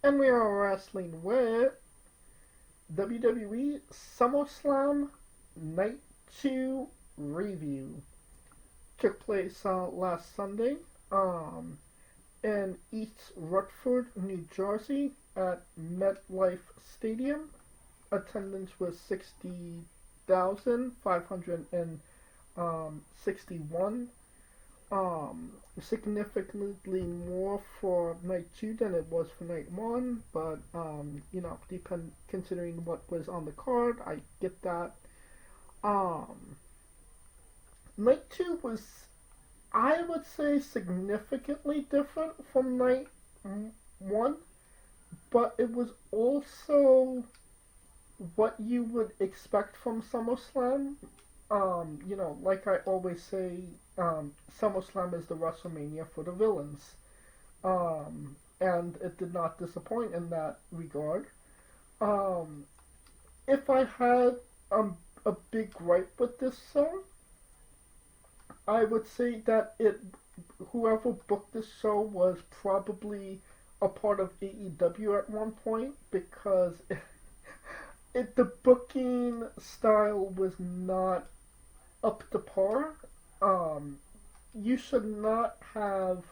And we are wrestling with WWE SummerSlam Night 2 review. Took place last Sunday in East Rutherford, New Jersey at MetLife Stadium. Attendance was 60,561. Significantly more for night two than it was for night one, but considering what was on the card, I get that. Night two was, I would say, significantly different from night one, but it was also what you would expect from SummerSlam. Like I always say, SummerSlam is the WrestleMania for the villains. And it did not disappoint in that regard. If I had a big gripe with this show, I would say that whoever booked this show was probably a part of AEW at one point, because the booking style was not up to par. You should not have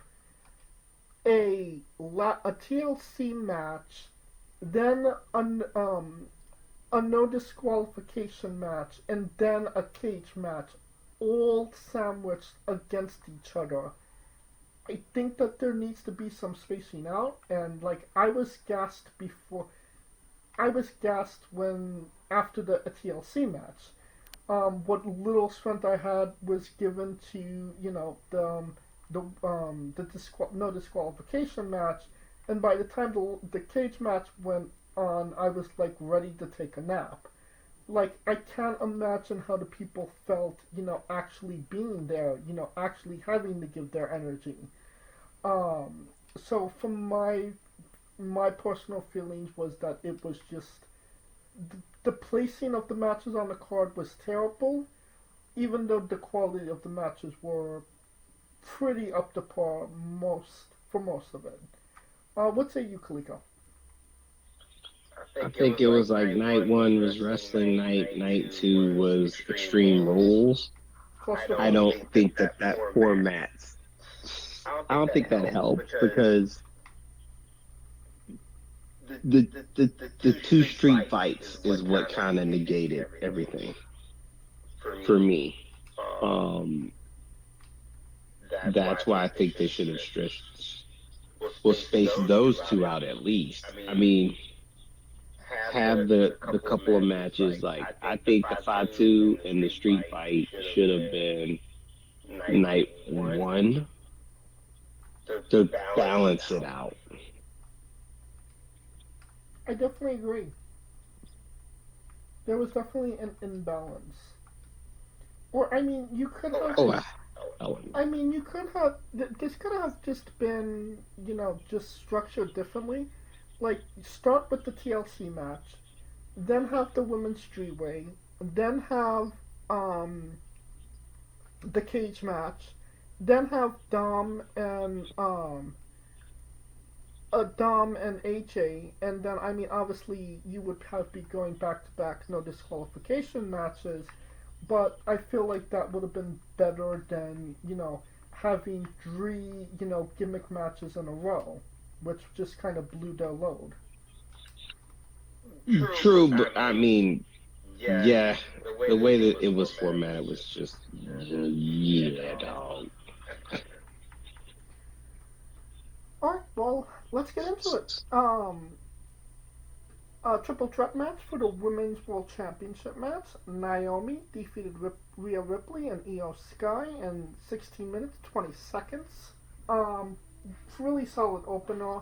a TLC match, then a no disqualification match, and then a cage match, all sandwiched against each other. I think that there needs to be some spacing out, and I was gassed when after the TLC match. What little strength I had was given to no disqualification match, and by the time the cage match went on, I was ready to take a nap. I can't imagine how the people felt, actually being there, actually having to give their energy. So from my personal feelings was that it was just the placing of the matches on the card was terrible, even though the quality of the matches were pretty up to par for most of it. What say you, Kaliko? I think it was like night one was wrestling night, night two was Extreme Rules. I don't think that format, I don't think that helped because the two street fights is what kind of negated everything for me. That's why I think they should have spaced those two out at least. I mean, have the couple of matches. I think the 5-2 and the street fight should have been night one to balance it out. I definitely agree. There was definitely an imbalance. Or, I mean, you could have... I mean, you could have... This could have just been, just structured differently. Start with the TLC match, then have the women's streetway, then have, the cage match, then have Dom and AJ, and then, I mean, obviously, you would be going back-to-back no disqualification matches, but I feel like that would have been better than, having three, gimmick matches in a row, which just kind of blew their load. True, but I mean, yeah, the way that it was formatted was just, yeah, dog. Alright, well, let's get into it. Triple threat match for the Women's World Championship match. Naomi defeated Rhea Ripley and Io Sky in 16 minutes, 20 seconds. Really solid opener.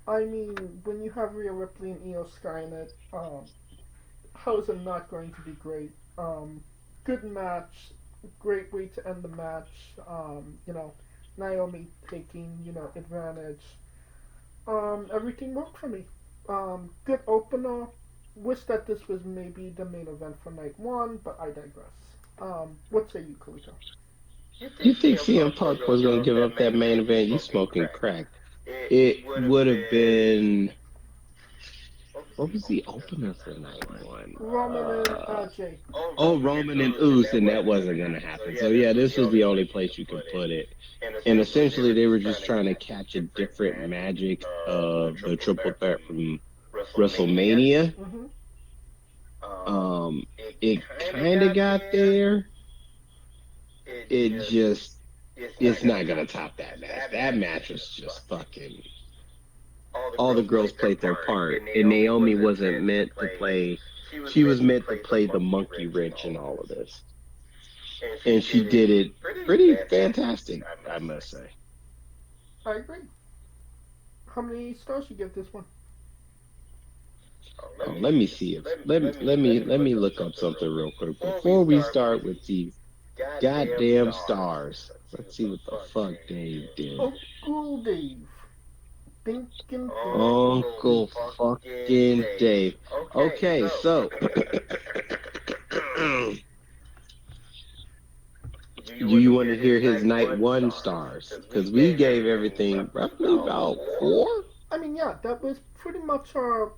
I mean, when you have Rhea Ripley and Io Sky in it, how is it not going to be great? Good match, great way to end the match. Naomi taking, advantage. Everything worked for me. Good opener. Wish that this was maybe the main event for night one, but I digress. What say you, Kalito? You think CM Punk was going to give up that main event? You smoking crack. It would have been what was the opener for night one? Roman and Jay. Oh, Roman and Uso, and that wasn't gonna happen. So yeah, this was the only place you could put it. And essentially, they were just trying to catch a different magic of the triple threat from WrestleMania. Mm-hmm. It kind of got there. It just, it's not gonna top that match. That match was just fucking. All the girls played their part, and Naomi wasn't meant to play. She was meant to play the monkey wrench in all of this, and she did it pretty fantastic, I must say. I agree. How many stars you give this one? Oh, let me see if let me look up something real quick before we start with these goddamn stars. Let's see what the fuck Dave did. Uncle Dave. Thinking Uncle fucking Dave. Okay, so do you want to hear his night one stars? Because we gave everything roughly about 4. I mean, yeah, that was pretty much our.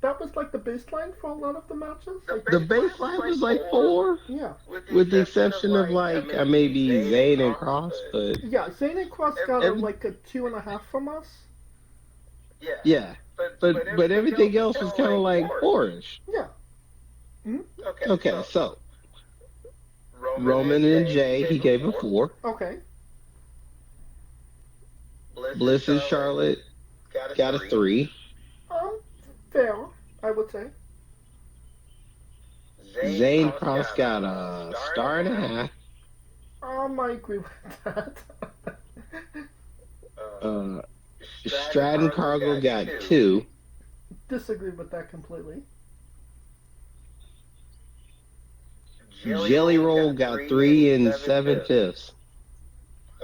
That was like the baseline for a lot of the matches. Like, The baseline was like 4, yeah, with the exception of like maybe Zayn and Cross, but yeah. Zayn and Cross got like a 2.5 from us. yeah, but everything else was kind of like 4ish. Yeah. Mm-hmm. Okay, so Roman and Jay, he gave a 4. Okay. Bliss and Charlotte got a 3. Fair, I would say. Zayn Cross got a 1.5 stars. I agree with that. Stratton Cargo got 2. Disagree with that completely. Jelly Roll got 3 and 7/5.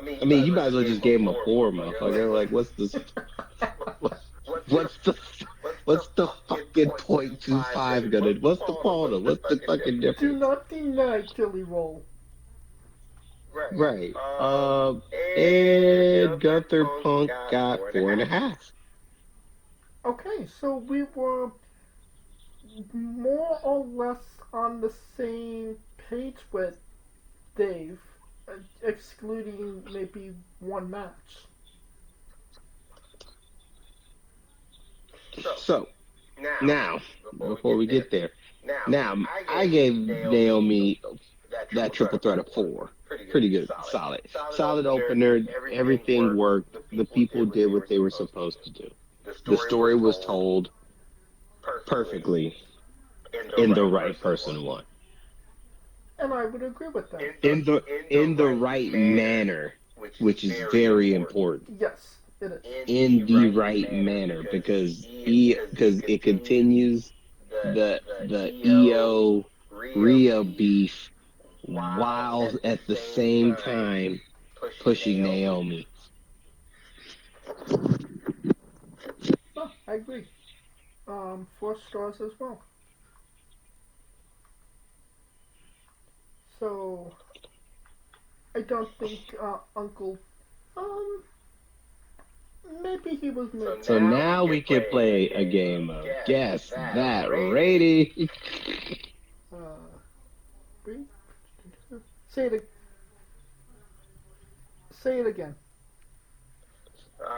I mean, you might as well just give him a 4, motherfucker. Like, what's the fucking .25 gonna? What's the quota? What's the fucking difference? Do not deny Jelly Roll. Right. And Gunther Punk got 4.5. Okay, so we were more or less on the same page with Dave, excluding maybe one match. So, now, before we get there, now, I gave Naomi that triple threat a 4. Pretty good. Solid opener. Everything worked. The people did what they were supposed to do. The story was told perfectly, and the right person won. And I would agree with that. In the right manner, which is very important. Yes, it is. In the right manner, because it continues the EO Rhea beef while at the same time pushing Naomi. Oh, I agree. 4 stars as well. So I don't think Uncle. Maybe he was mid. So now we can play a game of Guess That Rating. Say it again.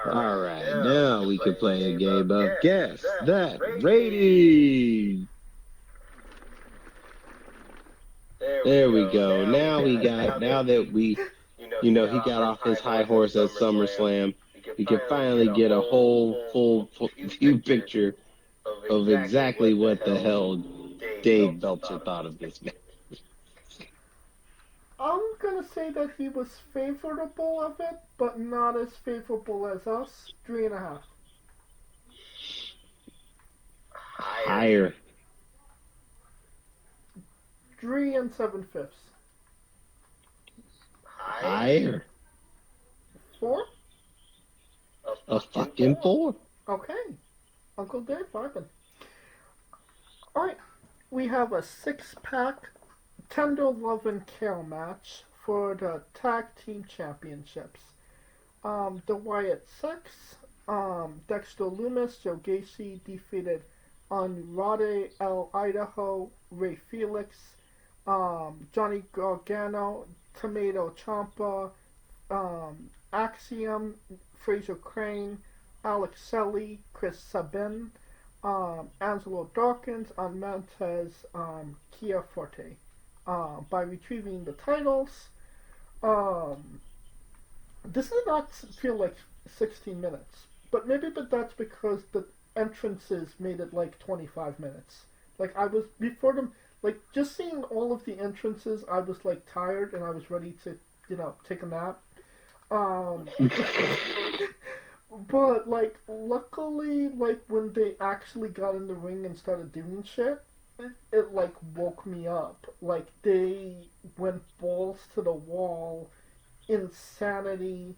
All right, now we can play a game of Guess That Rating. There we go. Now that we, he got off his high horse at SummerSlam, we can finally get a whole full view picture of exactly what the hell Dave Belcher thought of this match. I'm gonna say that he was favorable of it, but not as favorable as us. 3.5. Higher. 3 and 7/5. Higher. 4? A fucking 4. Okay. Uncle Dave vibing. Alright. We have a 6-pack Tender Love and Care match for the Tag Team Championships. The Wyatt Six, Dexter Lumis, Joe Gacy defeated Andrade El Idaho, Ray Felix, Johnny Gargano, Tomato Ciampa, Axiom, Fraser Crane, Alex Shelley, Chris Sabin, Angelo Dawkins, and Montez Kia Forte. By retrieving the titles, um, this did not feel like 16 minutes, but that's because the entrances made it like 25 minutes. Like I was before them, like just seeing all of the entrances, I was like tired and I was ready to, take a nap. Um, but like luckily, like when they actually got in the ring and started doing shit, it like woke me up. Like they went balls to the wall, insanity.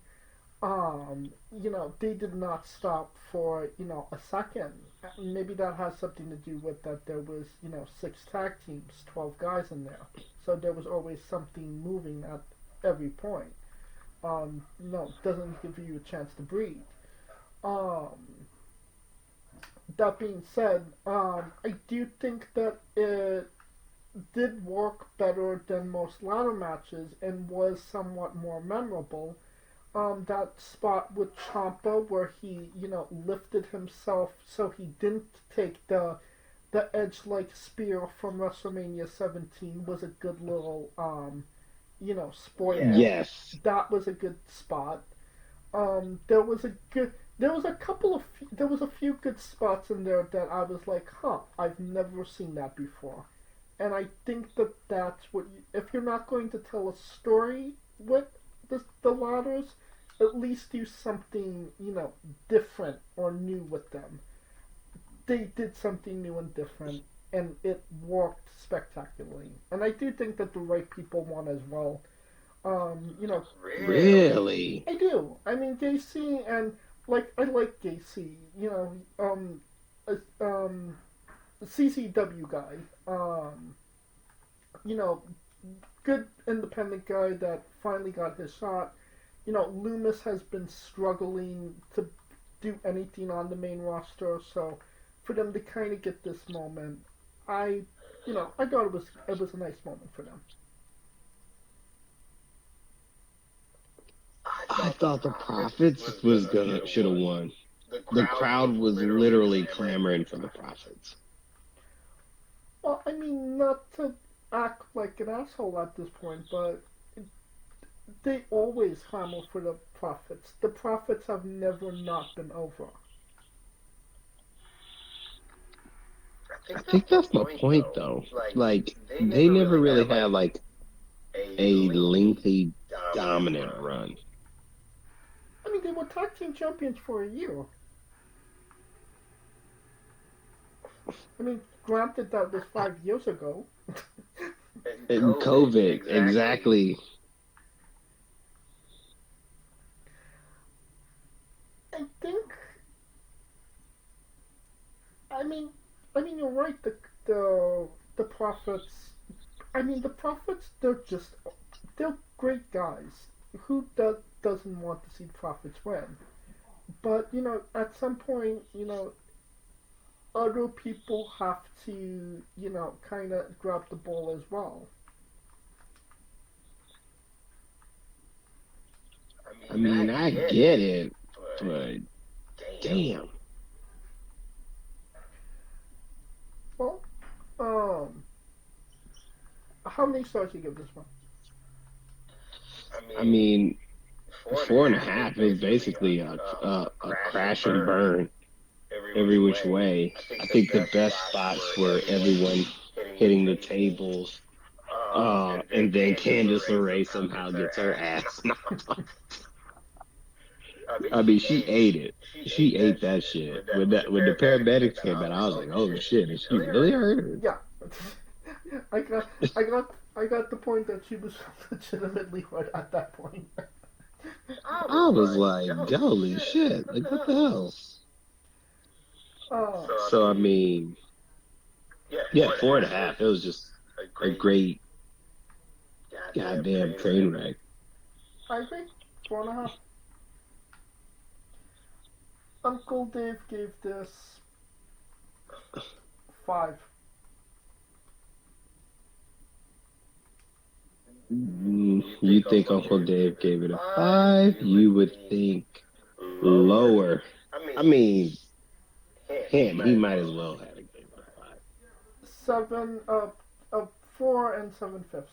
They did not stop for, a second. Maybe that has something to do with that there was, six tag teams, 12 guys in there. So there was always something moving at every point. Doesn't give you a chance to breathe. Um, that being said, I do think that it did work better than most ladder matches and was somewhat more memorable. That spot with Champa where he, lifted himself so he didn't take the edge-like spear from WrestleMania 17 was a good little, sport egg. Yes. That was a good spot. There was a good, there was a couple of, there was a few good spots in there that I was like, huh, I've never seen that before. And I think that that's what, if you're not going to tell a story with the ladders, at least do something, different or new with them. They did something new and different, and it worked spectacularly. And I do think that the right people won as well. Really? I do. I mean, Gacy and like I like Gacy. CCW guy. You know, good independent guy that finally got his shot. Loomis has been struggling to do anything on the main roster, so for them to kind of get this moment, I, I thought it was a nice moment for them. I thought the Profits was gonna should have won. The crowd was literally clamoring for the Profits. Well, I mean, not to act like an asshole at this point, but they always clamor for the Profits. The Profits have never not been over. I think that's my point, though. Like they never really had like a lengthy dominant run. I mean, they were tag team champions for a year. I mean, granted that was 5 years ago. And COVID, exactly. I think. I mean, you're right. The Profits. I mean, the Profits. They're great guys. Who doesn't want to see the Profits win? But at some point, other people have to, kind of grab the ball as well. I mean, I get it, but damn. Well, um, how many stars do you give this one? I mean, 4.5 is basically a crash and burn every which way. I think the best spots were everyone hitting the tables. And then Candice LeRae somehow gets her ass knocked off. I mean, she ate it. She ate that shit. When the paramedics came out, I was like, "Oh shit, is she really hurt?" Yeah, I got the point that she was legitimately hurt at that point. I was like, "Holy shit! Like, what the hell?" Uh, So I mean, yeah, 4.5. It was just a great goddamn train wreck. I agree. 4.5. Uncle Dave gave this 5. You think Uncle Dave gave it a 5? You would think lower. I mean, he might as well have it gave it a 5. 7, 4 and 7/5.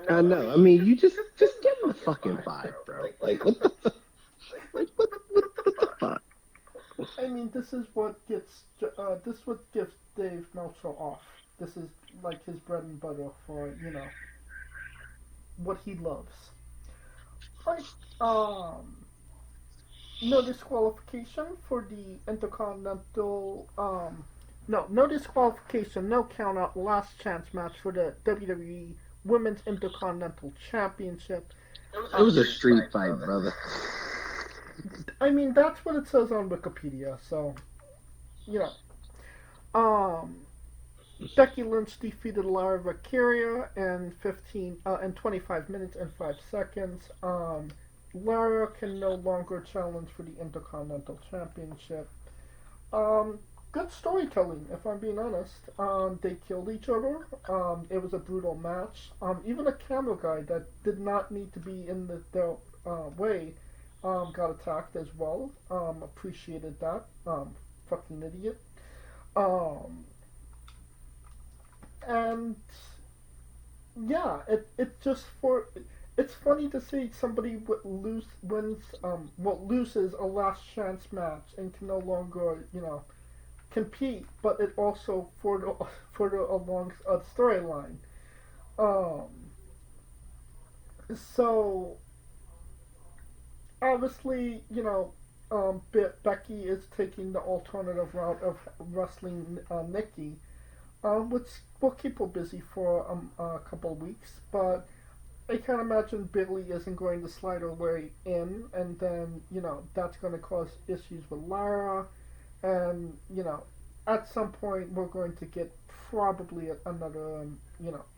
I know. I mean, you just give him a fucking 5, bro. Like what the fuck? Like what the fuck? I mean, this is what gives Dave Meltzer off. This is like his bread and butter for what he loves. Like no disqualification for the Intercontinental. No disqualification, no count out, last chance match for the WWE Women's Intercontinental Championship. It was a street fight, brother. I mean, that's what it says on Wikipedia. So, you know, Becky Lynch defeated Lara Valkyria in 25 minutes and 5 seconds. Lara can no longer challenge for the Intercontinental Championship. Good storytelling, if I'm being honest. They killed each other. It was a brutal match. Even a camera guy that did not need to be in their way got attacked as well. Appreciated that. Fucking idiot. And yeah, it's funny to see somebody loses a last chance match and can no longer compete, but it also further along a storyline. So obviously, Becky is taking the alternative route of wrestling Nikki, which will keep her busy for a couple of weeks. But I can't imagine Bayley isn't going to slide her way in, and then that's going to cause issues with Lara, and at some point we're going to get probably another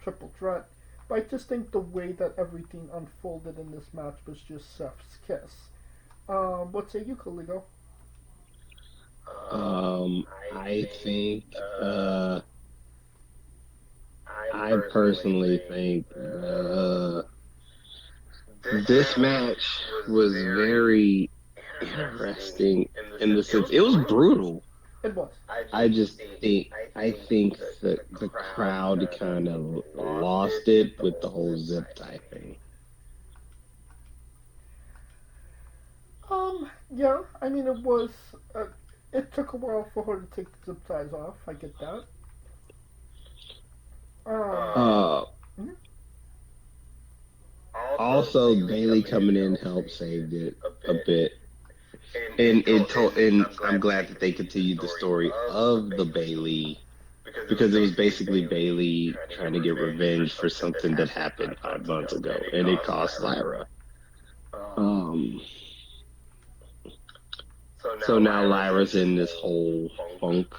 triple threat. But I just think the way that everything unfolded in this match was just chef's kiss. What say you, Kaligo? I think I personally think this match was very interesting in the sense it was brutal. It was. I think that the crowd kind of lost it with the whole zip tie thing. Yeah, I mean, it was. It took a while for her to take the zip ties off. I get that. Mhm. Also, Bailey coming in helped saved it a bit. And I'm glad that they continued the story of the Bailey because it was basically Bailey trying to get revenge for something that happened 5 months ago, and it cost Lyra. So now Lyra's in this whole funk,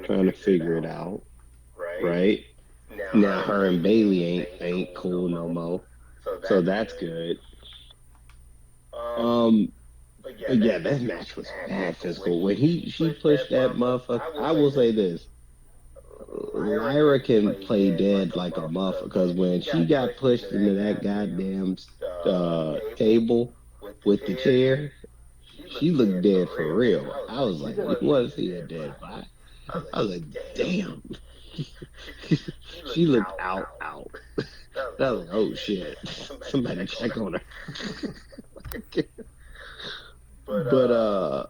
trying to figure it out, right? Now her and Bailey ain't cool no more, so that's good. But yeah, that match was bad physical. When she pushed that motherfucker, I will say this: Lyra can play dead like a motherfucker. Because when she got pushed into that goddamn table with the chair, she looked dead for real. I was like, you want to see a dead body? I was like, damn. She looked out. I was like, oh shit, somebody check on her. But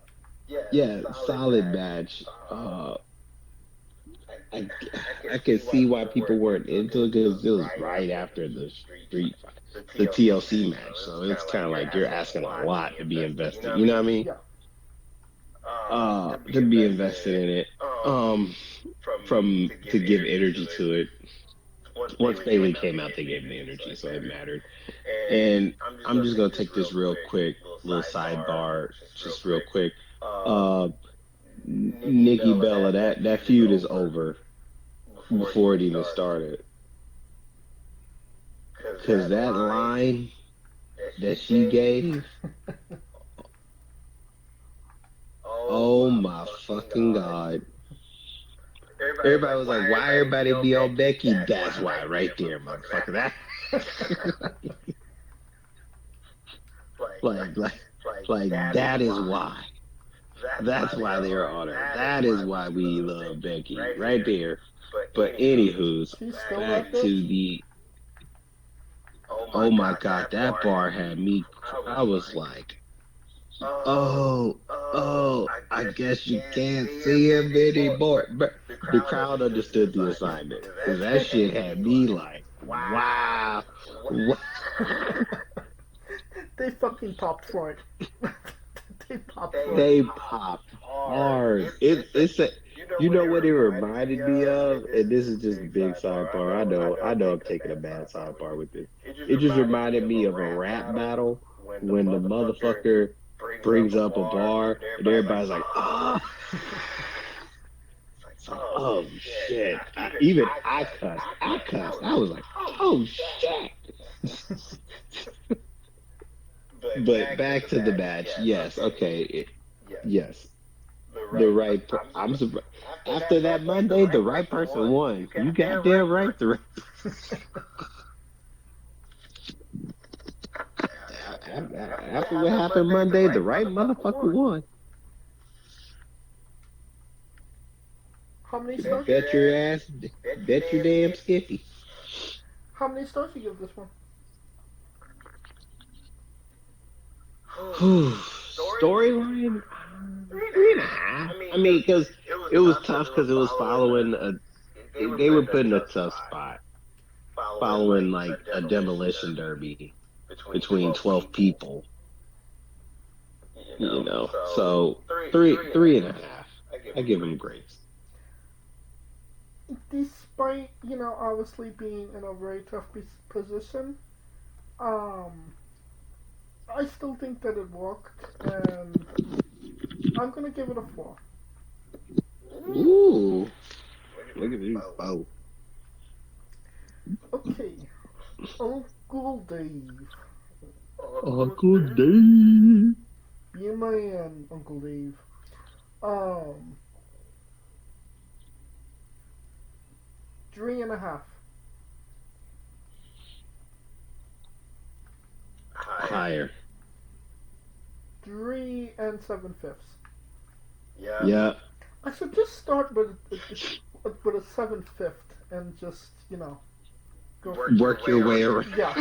yeah, solid match. I can see why people weren't into it because it was right after the street fight, the TLC match. So it's kind of like you're asking a lot to be invested. You know what I mean? To be invested in it, from to give energy to it. Once Bailey came out, they gave the energy, so it mattered. And I'm just gonna take this real quick, little sidebar, just real quick. Nikki Bella, that feud is over before it even started. Because that line that she gave, oh my fucking God. Everybody was like, why everybody be on Becky? That's why, right there, motherfucker. That like, like, like that is why. That's why they're on her. That is why we love Becky, right there. But anywho's, She's still back that to bitch? the. Oh my God, that bar had me. I was like, oh, oh, I guess you can't see him anymore. But the crowd understood the assignment because that shit had me like, wow. They fucking popped for it. They popped for it. They popped hard. It's a, you know what it reminded me of? And this is just a big sidebar. I know I'm taking a bad sidebar with this. It just reminded me of a rap battle when the motherfucker brings up a bar and everybody's like, oh, it's like, oh shit. Even I cussed. I cussed. I was like, oh shit. But back to the match. Yes, okay. Yes. I'm surprised. After that Monday, the right person won. You goddamn right. After what happened Monday, the right motherfucker won. How many stars? Bet your ass. Bet your damn skiffy. How many stars you give this one? Storyline 3.5. I mean, because it was tough because it was following a. They were put in a tough spot, following like a demolition derby between 12 people. You know, so 3.5. I give him grace. Despite, obviously being in a very tough position, um, I still think that it worked, and I'm gonna give it a 4. Ooh, look at these both. Okay, Uncle Dave. Uncle Dave. You man, Uncle Dave. Um, 3.5. Higher. 3 7/5. Yeah. I should just start with a 7/5 and just go Work your way around. Yeah.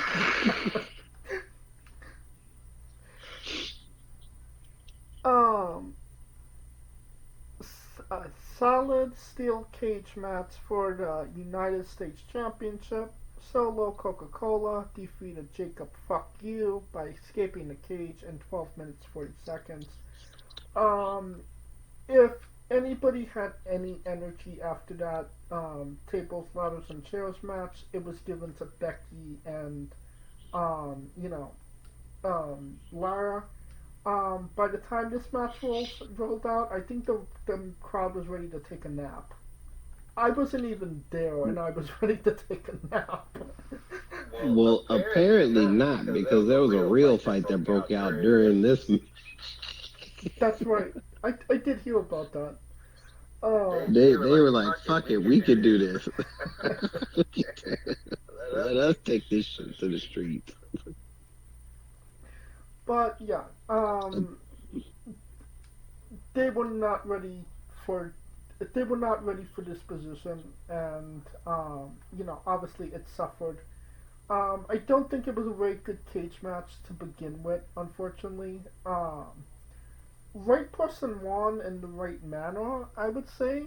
um, a solid steel cage match for the United States Championship. Solo Coca-Cola defeated Jacob Fuck You by escaping the cage in 12 minutes 40 seconds. If anybody had any energy after that tables, ladders, and chairs match, it was given to Becky and Lara. By the time this match rolled out, I think the crowd was ready to take a nap. I wasn't even there, and I was ready to take a nap. Well, apparently not, because there was a real fight that broke out during this. That's right. I did hear about that. They were like, fuck it, we can do this. Let us take this shit to the streets. But yeah, they were not ready for this position, and obviously it suffered. I don't think it was a very good cage match to begin with, unfortunately. Right person won in the right manner, I would say.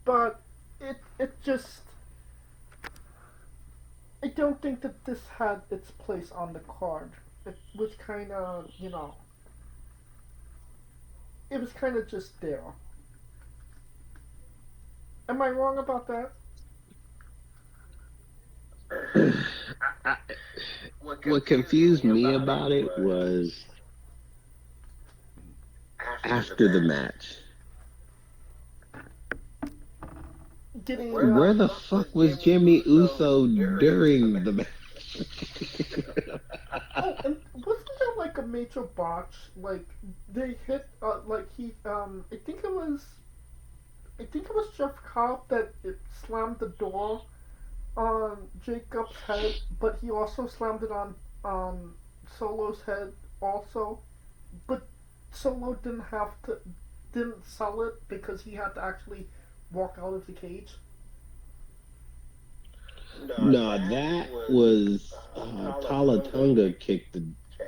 But it just, I don't think that this had its place on the card. It was kind of, it was kind of just there. Am I wrong about that? What confused me about it was after the match. Where the fuck was Jimmy Uso during the match? Oh, and wasn't there like a major botch? Like they hit, I think it was I think it was Jeff Cobb that it slammed the door on Jacob's head, but he also slammed it on Solo's head also. But Solo didn't sell it because he had to actually walk out of the cage. No, that was Talatunga kicked the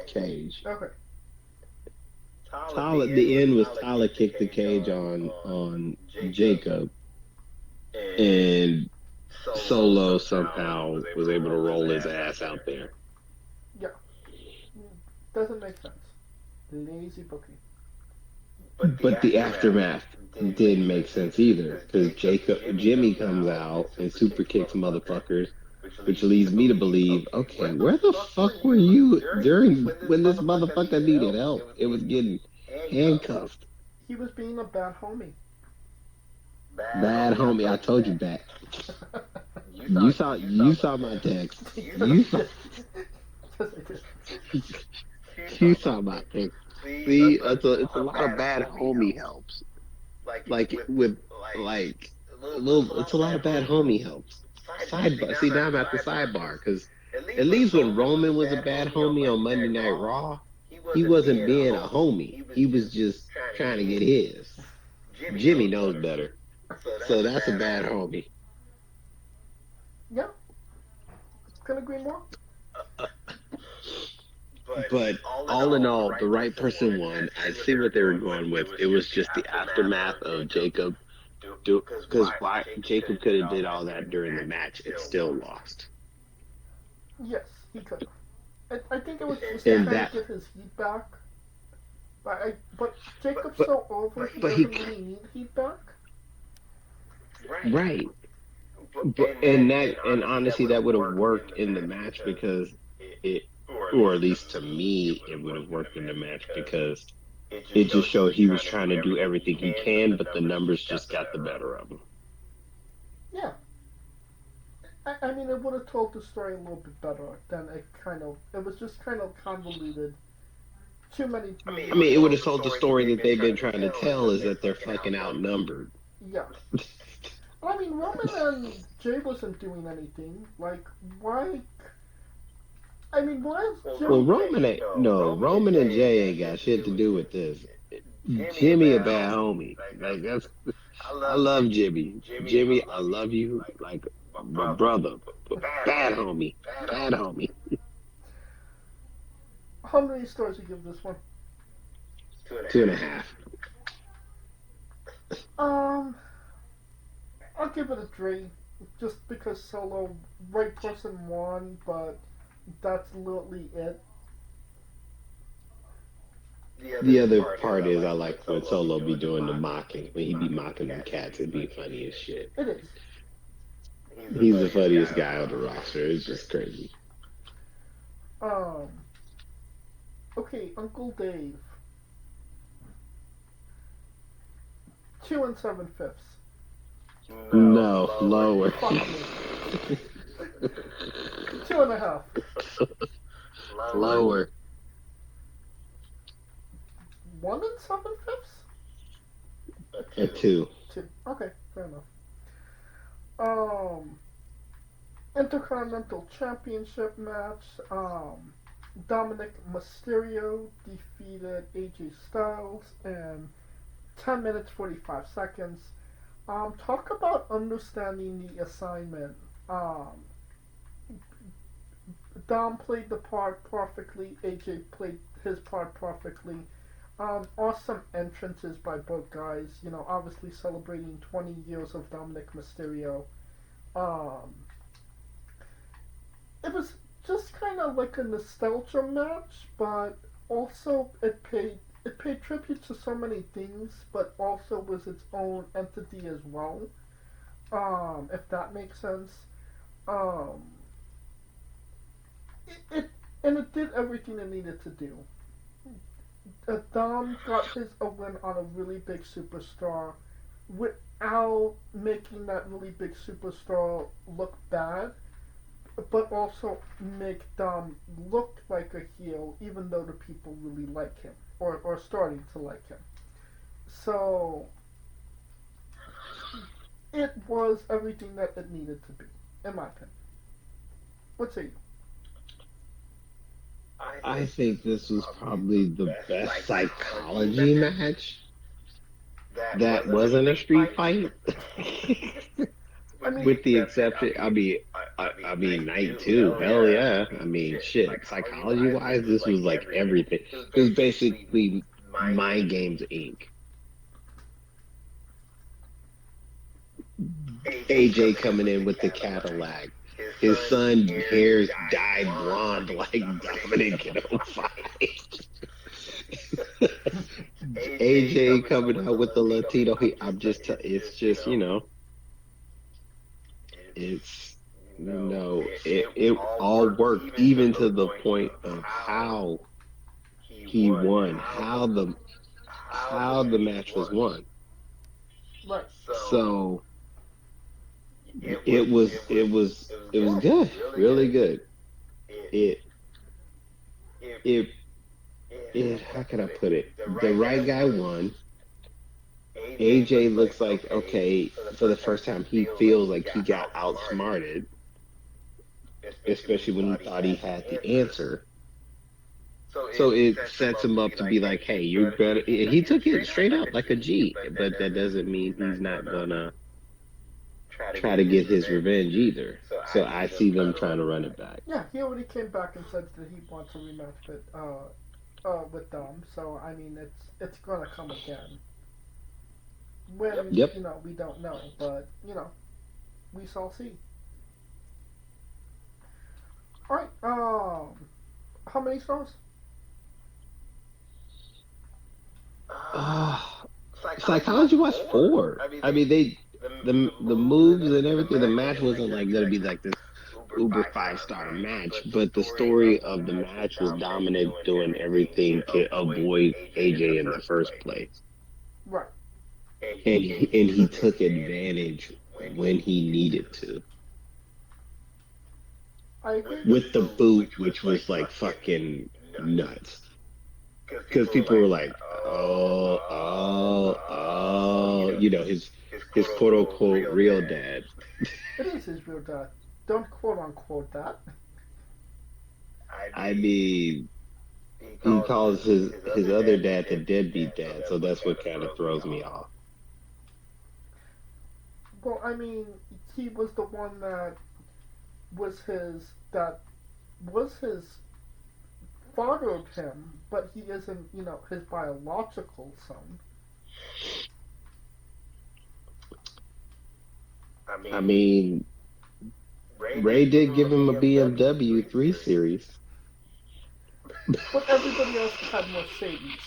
cage. Okay. Tala, the end was Tala kicked the cage on Jacob, and Solo somehow was able to roll his ass out there. Yeah. Doesn't make sense. Lazy booking. But the aftermath didn't make sense either because Jimmy comes out and super kicks motherfuckers, which leads me to believe, okay, where the fuck were you during when this motherfucker needed help? It was getting handcuffed. He was being a bad homie. Bad homie, I told you that. You saw my text. You saw my text. See, it's a lot of bad homie helps. Like with like it's a lot of bad homie helps. Sidebar. See, now I'm at the sidebar because at least when Roman was a bad homie on Monday Night Raw, he wasn't being a homie. He was just trying to get his. Jimmy knows better, so that's a bad homie. Yeah. Couldn't agree more. But all in all, the right person won. I see what they were going with. It was just the aftermath of Jacob, because why Jacob could have did all that during the match and still lost. Yes, he could have. I think it was just trying to get his heat back. But Jacob's so over, he doesn't really need heat back. Right. And honestly, that would have worked in the match because it, or at least to me, it would have worked in the match because it just showed he was trying to do everything he can, but the numbers just got the better of him. Yeah. I mean, it would have told the story a little bit better than it was just kind of convoluted. Too many. I mean, it would have told the story that they've been trying to tell is that they're fucking outnumbered. Yeah. I mean, Roman and Jay wasn't doing anything. Like, why? I mean, why is Jay... Well, Roman and Jay ain't got shit to do with this. Jimmy a bad homie. Like, that's... I love Jimmy. Jimmy, I love you like my brother. Bad homie. Bad homie. How many stars you give this one? 2.5. I'll give it a 3, just because Solo, right person won, but that's literally it. The other part is I like when Solo be doing the mocking. When he be mocking them cats, it'd be funny as shit. It is. He's the funniest guy on the roster. It's just crazy. Okay, Uncle Dave. 2 7/5. No, lower. Fuck me. 2.5. Lower. 1 7/5. A 2. 2. Okay, fair enough. Intercontinental Championship match. Dominic Mysterio defeated AJ Styles in 10 minutes 45 seconds. Talk about understanding the assignment. Dom played the part perfectly. AJ played his part perfectly. Awesome entrances by both guys. You know, obviously celebrating 20 years of Dominic Mysterio. It was just kind of like a nostalgia match, but also it paid tribute to so many things, but also was its own entity as well. If that makes sense. It did everything it needed to do. Dom got a win on a really big superstar without making that really big superstar look bad, but also make Dom look like a heel, even though the people really like him or starting to like him. So it was everything that it needed to be, in my opinion. What say you? I think this was probably the best psychology match that wasn't a street fight, I mean, with the exception. I mean, night two. Hell yeah. I mean, shit. Psychology wise, this was like everything. It was basically Mind Games Inc. AJ coming in with the Cadillac. His son hair's dyed blonde like Dominic in '05. AJ coming out with the Latino. It's just, it's, it all worked, even to the point of how he won, how the match was won. right. So it was good, really good. It it how can I put it? The right guy won. AJ looks like, okay, for the first time he feels like he got outsmarted, especially when he thought he had the answer. So it sets him up to be like, hey, you're better. He took it straight up like a G, but that doesn't mean he's not gonna try to get his revenge either. So I see them trying to run it back. Yeah, he already came back and said that he wants a rematch with Dom. So I mean, it's gonna come again. When Yep. we don't know, but we shall see. All right. How many stars? Uh, Psychology was four. I mean, the moves and everything. The match wasn't like gonna be like this uber 5-star match, but the story of the match was Dominic doing everything to avoid AJ in the first place, Right. and he took advantage when he needed to I agree. with the boot, which was like fucking nuts. Because people were like, his quote unquote real dad. It is his real dad. Don't quote unquote that. I mean, he calls his other dad the deadbeat dad, so that's what kind of throws me off. Well, I mean, he was the one that was his fathered him, but he isn't, his biological son. I mean, Ray did give him a BMW 3 Series. But everybody else had Mercedes.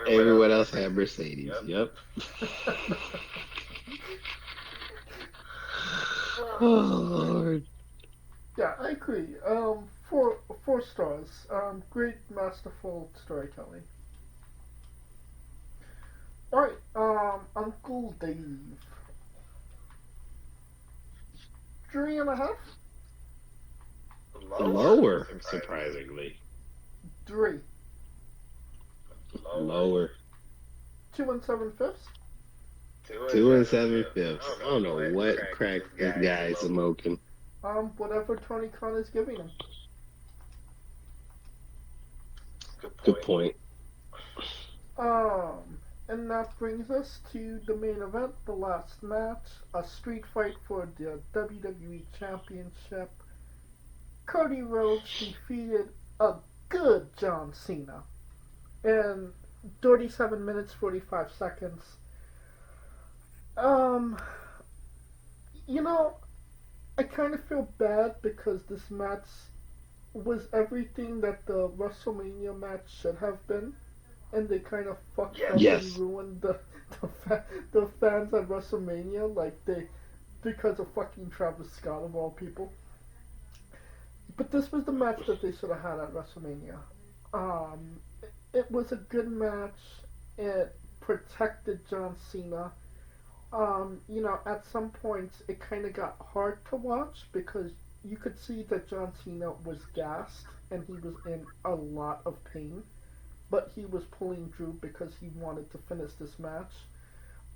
Everyone else had Mercedes. Yep. Oh Lord. Yeah, I agree. Four stars. Great, masterful storytelling. All right. Uncle Dave. 3.5. Lower, surprisingly. 3. Lower. 2 7/5. 2 7/5. I don't know what crack this guy is smoking. Whatever Tony Khan is giving him. Good point. And that brings us to the main event, the last match, a street fight for the WWE Championship. Cody Rhodes defeated a good John Cena in 37 minutes 45 seconds. Um, you know, I kind of feel bad because this match was everything that the WrestleMania match should have been, and they kind of fucked up and Yes. ruined the fans at WrestleMania, because of fucking Travis Scott of all people. But this was the match that they should have had at WrestleMania. Um, it was a good match. It protected John Cena. At some points it kind of got hard to watch because you could see that John Cena was gassed and he was in a lot of pain, but he was pulling through because he wanted to finish this match.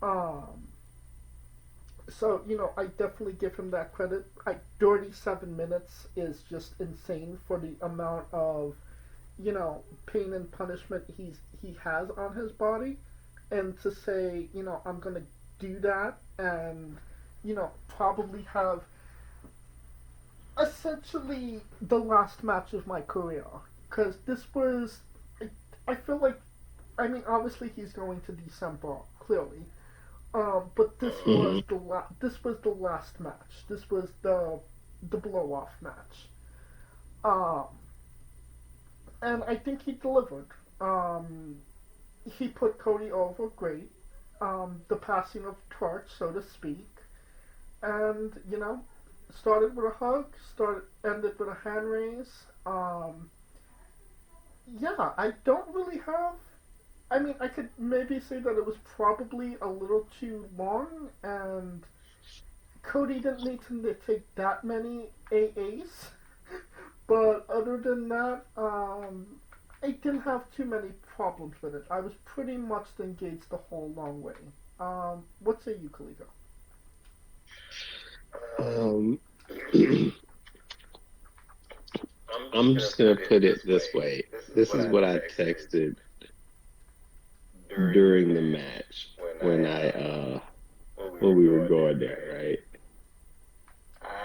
Um, So, I definitely give him that credit. 37 minutes is just insane for the amount of, pain and punishment he has on his body. And to say, I'm going to do that and, probably have essentially the last match of my career. Because this was, I feel like, I mean, obviously he's going to December, clearly. But Hmm. this was the last match. This was the blow off match. Um, and I think he delivered. Um, he put Cody over great. The passing of torch, so to speak, and started with a hug, started ended with a hand raise. Yeah, I don't really have. I mean, I could maybe say that it was probably a little too long, and Cody didn't need to take that many AAs. But other than that, I didn't have too many problems with it. I was pretty much engaged the whole long way. What say you, Kalito? Um, I'm just gonna put it this way. This is what I texted during the match when when we were going there, right?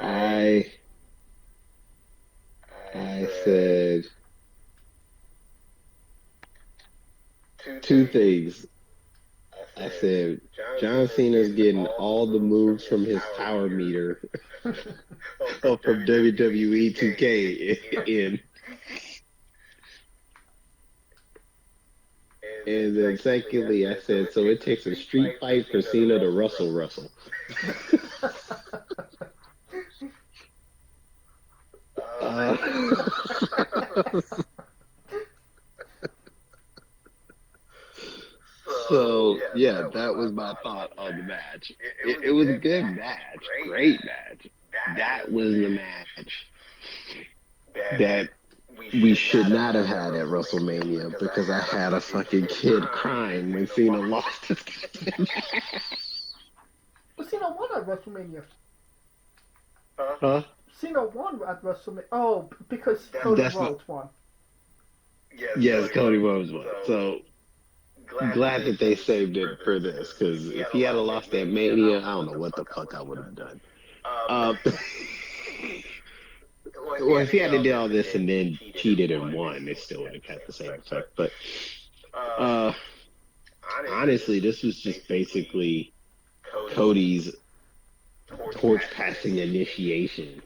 I I said two things. I said John Cena's getting all the moves from his power meter from WWE 2K in. And then secondly, I said, so it takes a street fight for Cena to Russell. Uh, I mean, so yeah, that was my thought on the match. It was a good match, great match. That was the match that we should not have had at WrestleMania because I had a fucking kid crying when Cena lost his goddamn but Cena won at WrestleMania. match. Huh? Cena won at WrestleMania. Oh, because Cody That's not. Rhodes won. Yes, Cody Rhodes won. So glad that they saved it for this because if he had a lost at Mania, I don't know what the fuck I would have done. Um, well, if he had to do all this and then cheated and won, it still would have had the same effect. But uh, honestly, this was just basically Cody's torch passing initiation.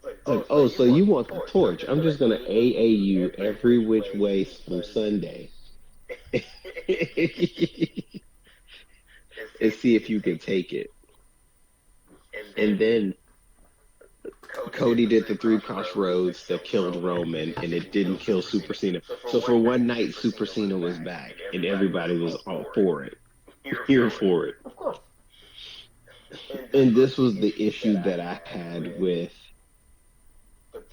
It's like, oh, so you want the torch? I'm just gonna AA you every which way from Sunday and see if you can take it. And then Cody did the three crossroads that killed Roman, and it didn't kill Super Cena. So for one night, Super Cena was back, and everybody was all for it, here for it. Of course. And this was the issue that I had with,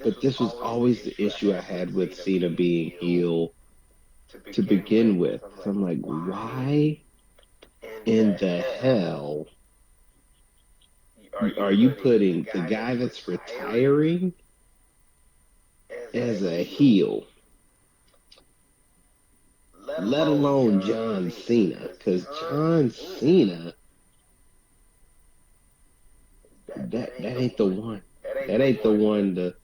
but this was always the issue I had with Cena being heel to begin with. So I'm like, why in the hell are you putting the guy that's retiring as a heel, let alone John Cena? Because John Cena, that ain't the one. That ain't the one to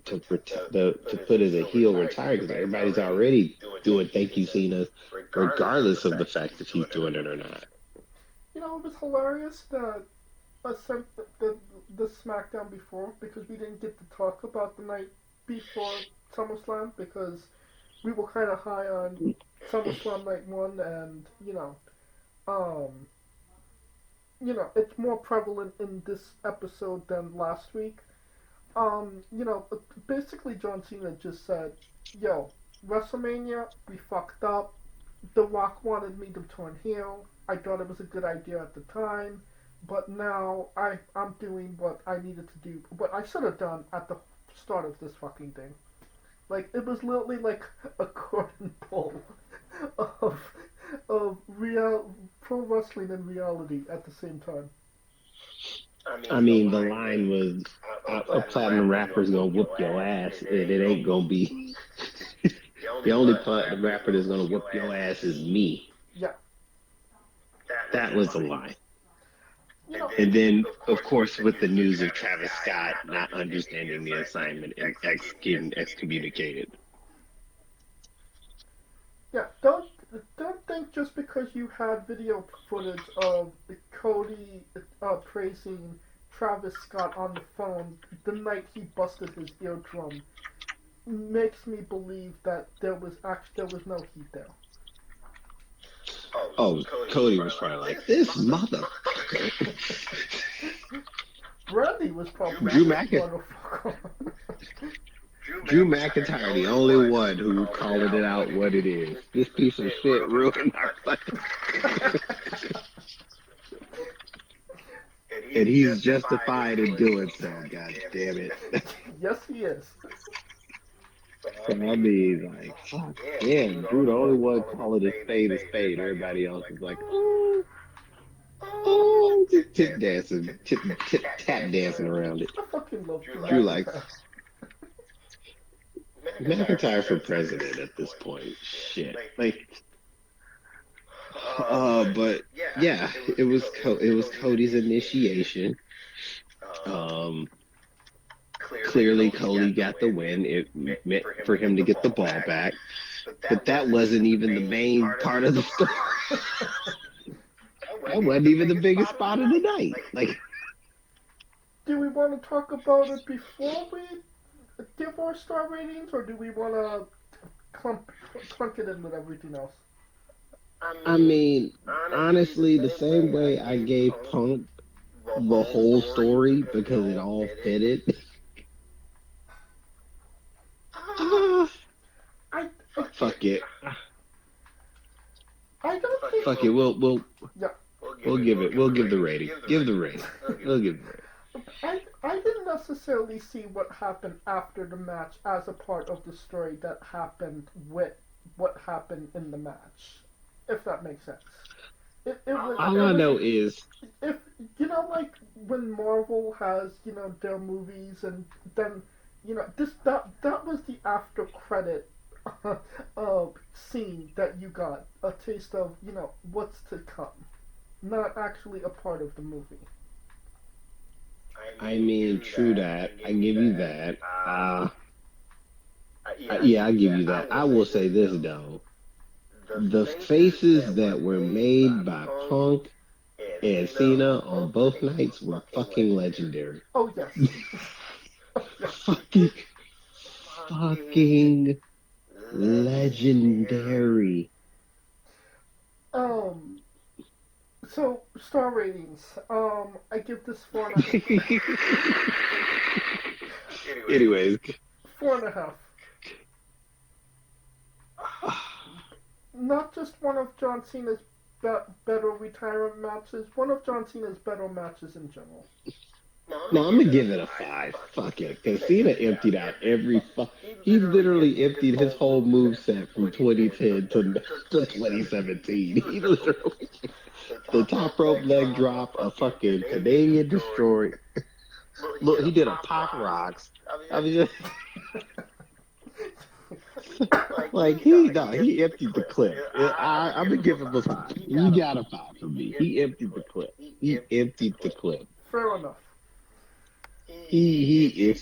to put as a heel retire because everybody's already doing thank you Cena, regardless of the fact if he's doing it or not. It was hilarious that I sent the SmackDown before because we didn't get to talk about the night before SummerSlam because we were kind of high on SummerSlam Night 1 and, um, it's more prevalent in this episode than last week. Basically John Cena just said, yo, WrestleMania, we fucked up. The Rock wanted me to turn heel. I thought it was a good idea at the time, but now I'm doing what I needed to do, what I should have done at the start of this fucking thing. Like it was literally like a curtain pull of real pro wrestling and reality at the same time. I mean, the line was a platinum rapper's gonna whoop your ass, and it ain't gonna be the only platinum rapper that's gonna whoop your ass is me. Yeah. That was the line. You know, And then, of course, with the news of Travis Scott not understanding the assignment and getting excommunicated. yeah, don't think just because you had video footage of Cody praising Travis Scott on the phone the night he busted his eardrum makes me believe that there was no heat there. Oh, Cody was probably like, this motherfucker. Brandy was probably Drew McIntyre, the only one who called it out what it is. This piece of shit ruined our fucking. And he's justified in doing so, god damn it. Yes, he is. So I mean, like, fuck, yeah, Drew, the only one calling a spade a spade. Everybody else is like, just tap dancing around it. I fucking love Drew likes McIntyre for president at this point. Shit, like, but yeah, it was Cody's initiation. Clearly, Cody got the win. It meant for him to get the ball back, but that wasn't even the main part of the story. That wasn't even the biggest spot of the night. Like, do we want to talk about it before we give our star ratings, or do we want to clunk it in with everything else? I mean, honestly, the same way I gave Punk the whole story because it all fitted. Fuck it. I don't think. Fuck it. We'll give the rating. We'll give the rating. I didn't necessarily see what happened after the match as a part of the story that happened with what happened in the match, if that makes sense. All I know is, if like when Marvel has their movies, and then that was the after credit scene that you got a taste of what's to come, not actually a part of the movie. I mean, true that. I give you that. Yeah, I give you that. I will say this though: the faces that were made by Punk and Cena on both nights were fucking legendary. Oh yes. fucking legendary. So star ratings. I give this 4.5. Anyways, 4.5. Not just one of John Cena's better retirement matches, one of John Cena's better matches in general. No, I'm gonna give it a 5. Fuck it, because Cena emptied out every he literally emptied his whole moveset from 2010 to 2017. He literally the top rope leg drop, a fucking Canadian destroyer. Look, he did a pop rocks. I mean, just, like he emptied the clip. I'm gonna give him a 5. You got a 5 from me. He emptied the clip. Fair enough. He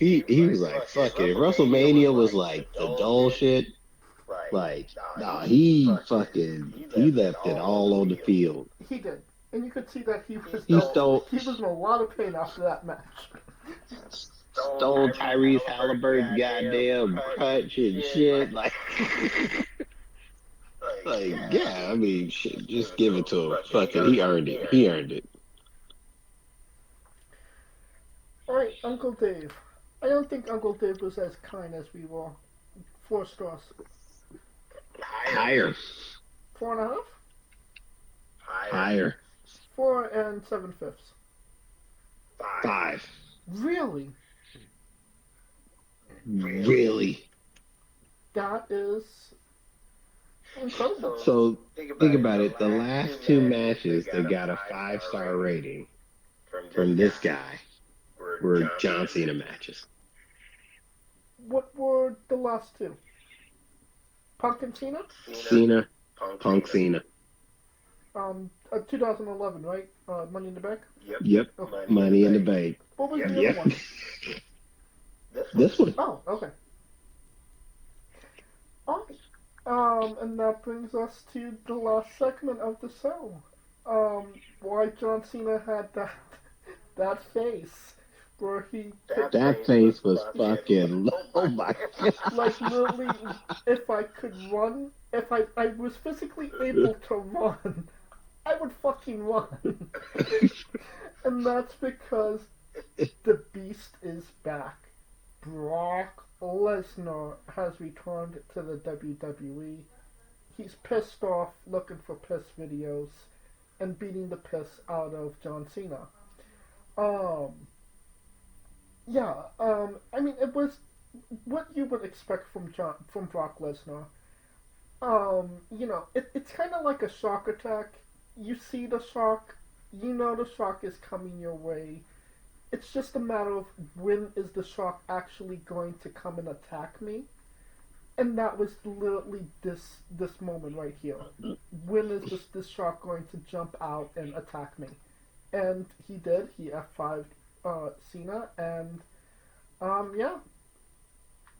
was like, fuck it. If WrestleMania was like the dull shit, like, nah, he left it all on the field. He did. And you could see that he was in a lot of pain after that match. Stole Tyrese Halliburton's goddamn crutch and shit. Like, yeah, I mean, shit, just give it to him. Fuck it, he earned it. Alright, Uncle Dave. I don't think Uncle Dave was as kind as we were. 4 stars. Higher. 4.5? Higher. 4 7/5. 5. Really? Really? That is... incredible. So think about it. The last two matches that got a 5-star rating from this guy were John Cena matches. What were the last two? Punk and Cena? Cena, Punk Cena. 2011, right? Money in the Bank? Yep. Money in the Bank. What was the Yep. other one? This one. Oh, okay. Alright. And that brings us to the last segment of the show. Why John Cena had that face where he That face was fucking. Oh my god. like literally, if I could run, if I was physically able to run, I would fucking run. And that's because the Beast is back. Brock Lesnar has returned to the WWE. He's pissed off, looking for piss videos, and beating the piss out of John Cena. I mean, it was what you would expect from Brock Lesnar. It's kind of like a shock attack. You see the shock, you know the shock is coming your way. It's just a matter of when is the shock actually going to come and attack me. And that was literally this moment right here. When is this shark going to jump out and attack me? And he did. He F5'd Cena, and yeah,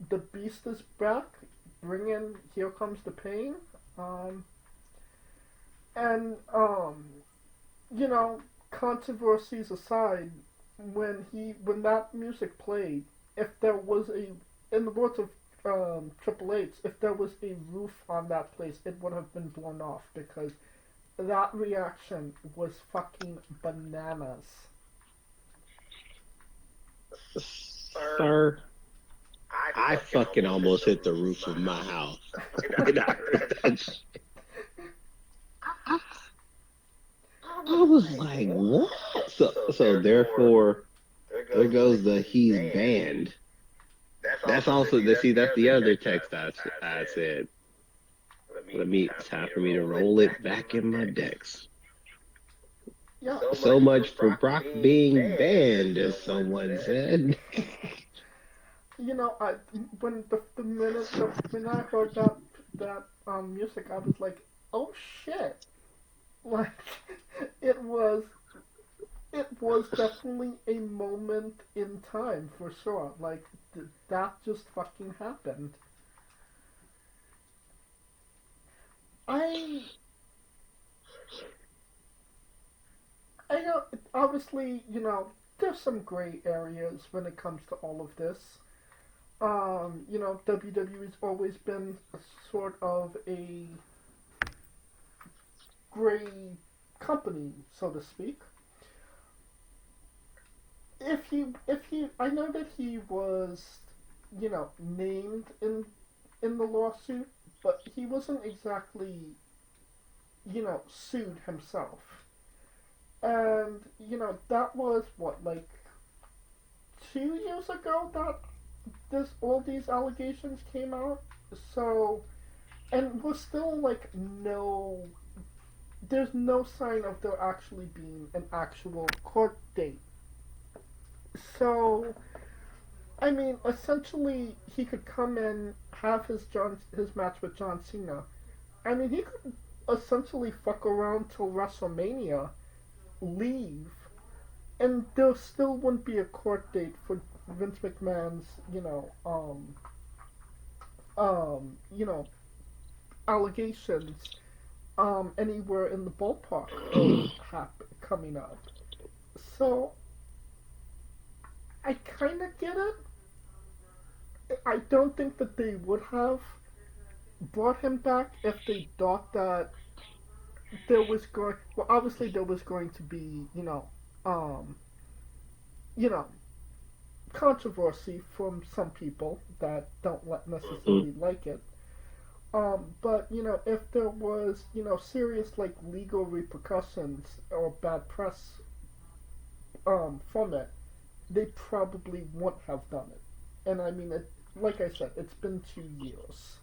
the Beast is back. Bringing Here Comes the Pain. And controversies aside, when that music played, if there was in the words of Triple H, if there was a roof on that place, it would have been blown off because that reaction was fucking bananas. Sir, I fucking almost hit the roof of my house. And I heard that shit. I was like, what? So therefore, there goes the he's banned. That's also that's the other text I said. It's time for me to roll it back in my decks. Yeah. So much for Brock being banned, as someone said. When I heard that music, I was like, oh shit! Like, it was definitely a moment in time for sure. Like that just fucking happened. I know, obviously, there's some gray areas when it comes to all of this. WWE's always been a sort of a gray company, so to speak. I know that he was, named in the lawsuit, but he wasn't exactly, sued himself. And, that was what, like 2 years ago that all these allegations came out. So, and we're still like there's no sign of there actually being an actual court date. So, I mean, essentially, he could come in, have his match with John Cena. I mean, he could essentially fuck around till WrestleMania, leave, and there still wouldn't be a court date for Vince McMahon's, allegations, anywhere in the ballpark of coming up. So, I kind of get it. I don't think that they would have brought him back if they thought that obviously there was going to be, um, you know, controversy from some people that don't necessarily like it. But if there was, serious like legal repercussions or bad press, from it, they probably wouldn't have done it. And I mean, like I said, it's been 2 years.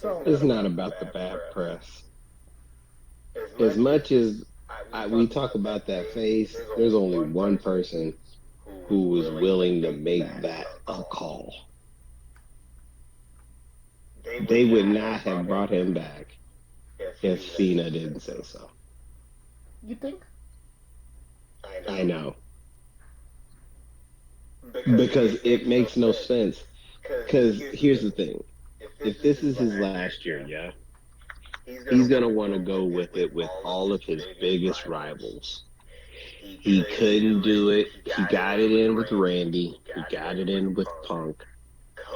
So It's not about the bad press. As much as we talk about that face, there's only one person who was willing to make that a call. They would not have brought him back if Cena didn't say so. you think? I know. Because it makes no sense. Because here's the thing. If this is his last year, yeah, he's going to want to go with it with all of his biggest rivals. He couldn't do it. He got it in with Randy. He got it in with Punk.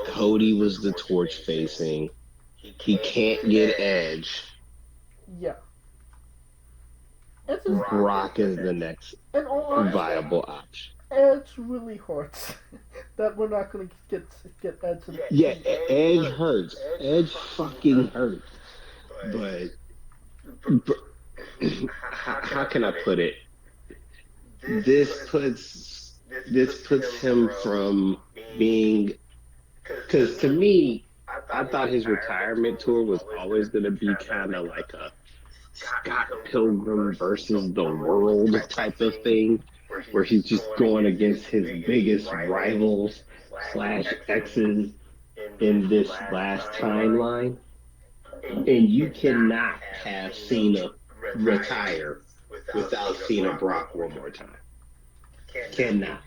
Cody was the torch facing. He can't get Edge. Yeah. Brock is the next viable option. Edge really hurts that we're not going to get Edge. Yeah, Edge hurts. Edge fucking hurts. But how can I put it? This puts him from being, because to me, I thought his retirement tour was always going to be kind of like a Scott Pilgrim versus the world type of thing, where he's just going against his biggest rivals / exes in this last timeline. And you cannot have Cena retire without Cena Brock one more time. Cannot.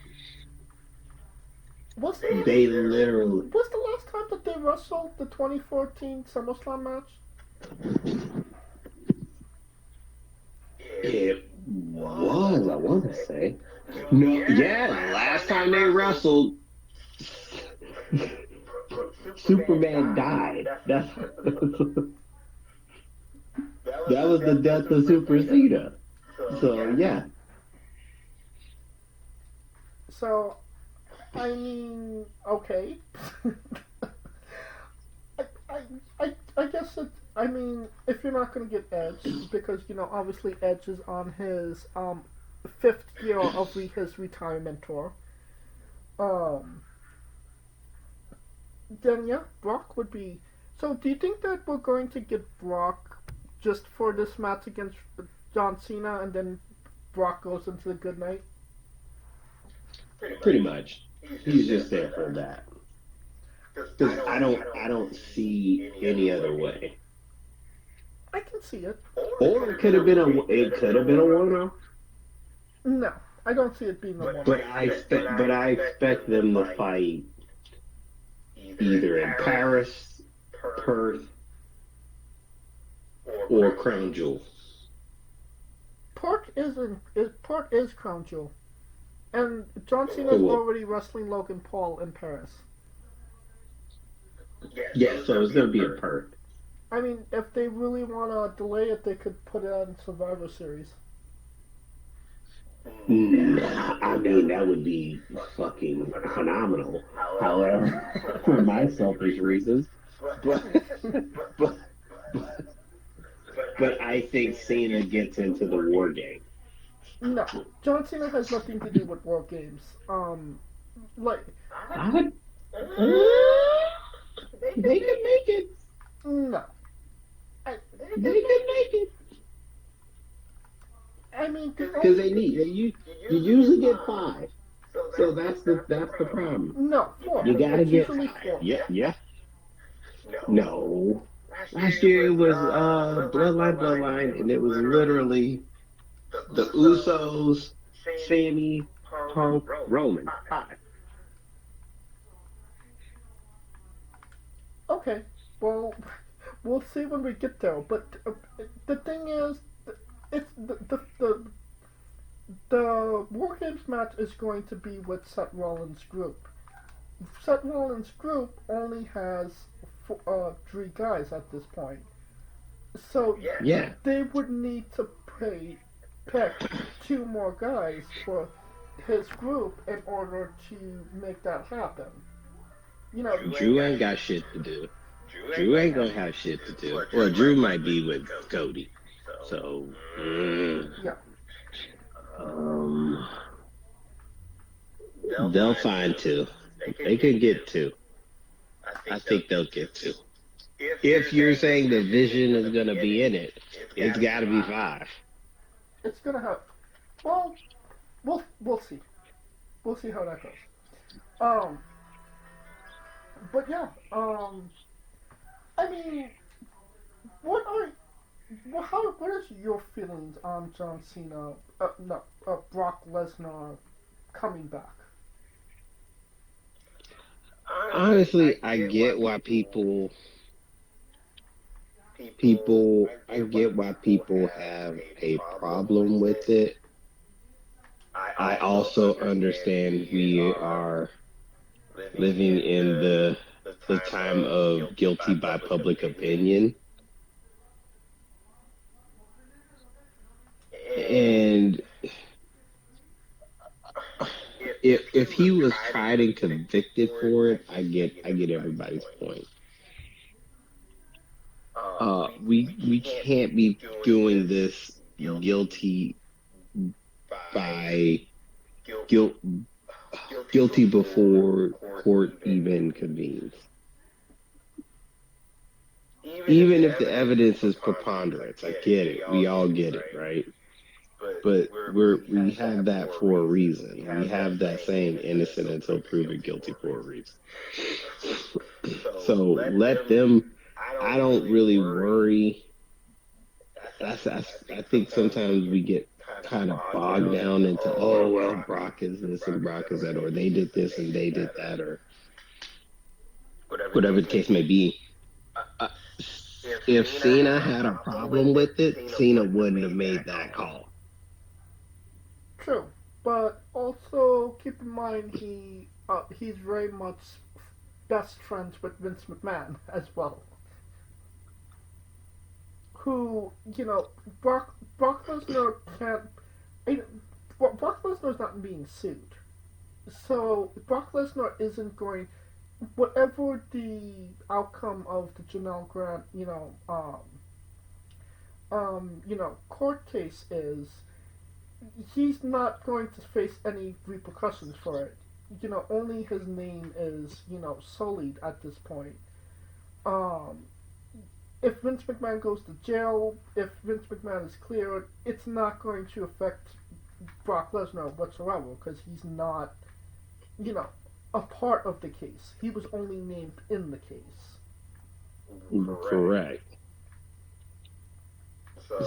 What's the last time that they wrestled the 2014 SummerSlam match? It was, I want to say. No, yeah, last time they wrestled, Superman died. That was the death of Super Cena. So, yeah. So, I mean, okay. I guess it. I mean, if you're not going to get Edge, because obviously Edge is on his 5th year of his retirement tour. Then yeah, Brock would be. So, do you think that we're going to get Brock just for this match against John Cena, and then Brock goes into the good night? Pretty much. He's just there for that. Because I don't see any other way. I can see it. Or it could have been a one-off. No, I don't see it being a one-off. But I expect them to fight either in Paris, Perth, or Crown Jewel. Perth is Crown Jewel. And John Cena's already wrestling Logan Paul in Paris. Yeah, so it's going to be a Perth. I mean, if they really want to delay it, they could put it on Survivor Series. I mean, that would be fucking phenomenal. However, for my selfish reasons. But I think Cena gets into the War Game. No, John Cena has nothing to do with War Games. They could make it. No. They could make it. I mean, because they need you usually get 5, so that's the problem. No, 4. You gotta get 5. 4. Yeah. No. Last year it was Bloodline, and it was literally the Usos, Sammy, Punk, Roman. 5. Okay, well, we'll see when we get there. But the thing is, it's the War Games match is going to be with Seth Rollins' group. Seth Rollins' group only has 3 guys at this point, so they would need to pick 2 more guys for his group in order to make that happen. Drew ain't got shit to do. Drew ain't gonna have shit to do. Or Drew might be with Cody. So, they'll find 2. They can get 2. I think they'll get 2. If you're saying the Vision is going to be in it, it's got to be 5. It's gonna have. Well, we'll see. We'll see how that goes. Um, but yeah. I mean, what are what is your feelings on John Cena? No, Brock Lesnar coming back. Honestly, I get why I get why people have a problem with it. I also understand we are living in the time of guilty by public opinion. And if he was tried and convicted for it, I get everybody's point. We can't be doing this guilty by guilt guilty before court even convenes. Even if the evidence is preponderance, I get it. We all get it, right? But we have that for a reason. We have that saying innocent until proven guilty for a reason. So let them. I don't really worry. I think sometimes we get kind of bogged down into, oh well, Brock is this and Brock is that, or they did this and they did that, or whatever the case may be. Uh, if Cena had a problem with it, Cena wouldn't have made that call. True, but also keep in mind he's very much best friends with Vince McMahon as well. Who, Brock Lesnar can't. Brock Lesnar's not being sued, so Brock Lesnar isn't going. Whatever the outcome of the Janelle Grant, court case is, he's not going to face any repercussions for it. Only his name is, sullied at this point. Um, if Vince McMahon goes to jail, if Vince McMahon is cleared, it's not going to affect Brock Lesnar whatsoever because he's not, a part of the case. He was only named in the case. Correct.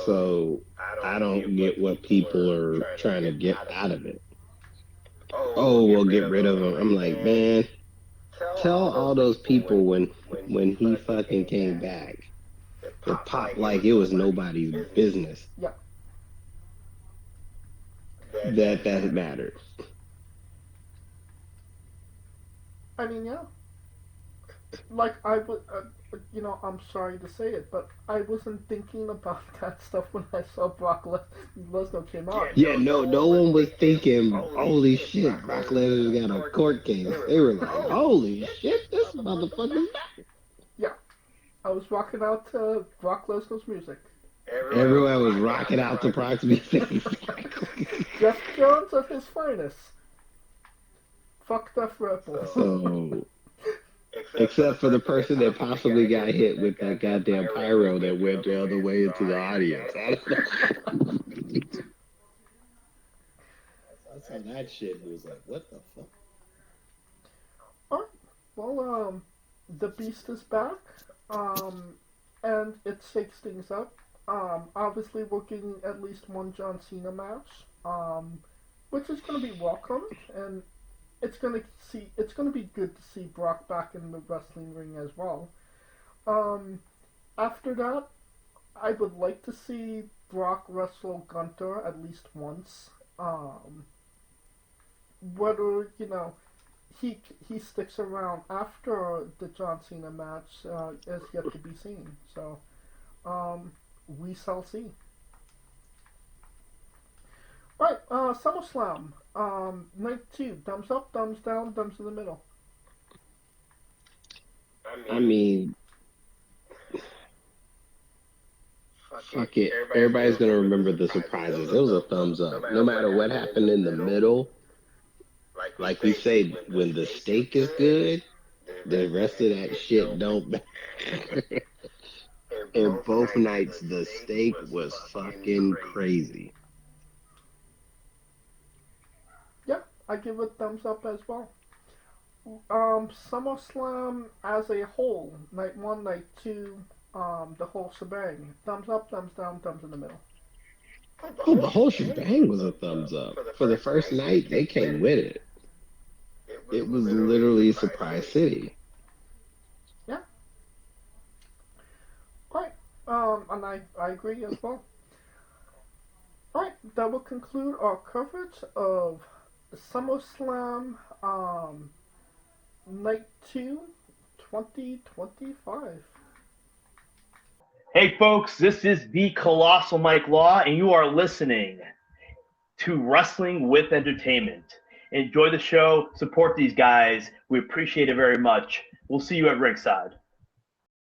So I don't get what people are trying to get out of it. Oh, we'll get rid of him. I'm like, man, tell all those people when he fucking came back, it popped like it was nobody's business. Yeah. That mattered. I mean, yeah. Like, I would, I'm sorry to say it, but I wasn't thinking about that stuff when I saw Brock Lesnar came out. Yeah, no one was thinking, holy shit, Brock Lesnar's got a court case. They were like, holy shit, this motherfucker's back. Yeah. I was rocking out to Brock Lesnar's music. Everyone was rocking out to Brock's music. Jeff Jones at his finest. Fuck Def Rebel. So, except for the person that possibly got hit with that goddamn pyro that went the other way into the audience. I saw that shit and was like, what the fuck? Alright, well, the Beast is back, and it shakes things up. Obviously we're getting at least one John Cena match, which is going to be welcomed, and it's going to be good to see Brock back in the wrestling ring as well. After that, I would like to see Brock wrestle Gunther at least once. Whether, he sticks around after the John Cena match is yet to be seen. So, we shall see. Right, SummerSlam. Night 2. Thumbs up, thumbs down, thumbs in the middle. I mean, fuck it. Everybody's going to remember the surprises. It was a thumbs up. No matter what happened in the middle, like we say, when the steak is good, The rest of that shit don't matter. And both nights, the steak was fucking crazy. Yeah, I give it thumbs up as well. SummerSlam as a whole, night one, night two, the whole shebang. Thumbs up, thumbs down, thumbs in the middle. Oh, the whole shebang was a thumbs up. For the first night, they came with it. It was literally Surprise City. Yeah. Right. And I agree as well. Alright, that will conclude our coverage of SummerSlam Night 2 2025. Hey folks, this is the Colossal Mike Law, and you are listening to Wrestling with Entertainment. Enjoy the show, support these guys. We appreciate it very much. We'll see you at ringside.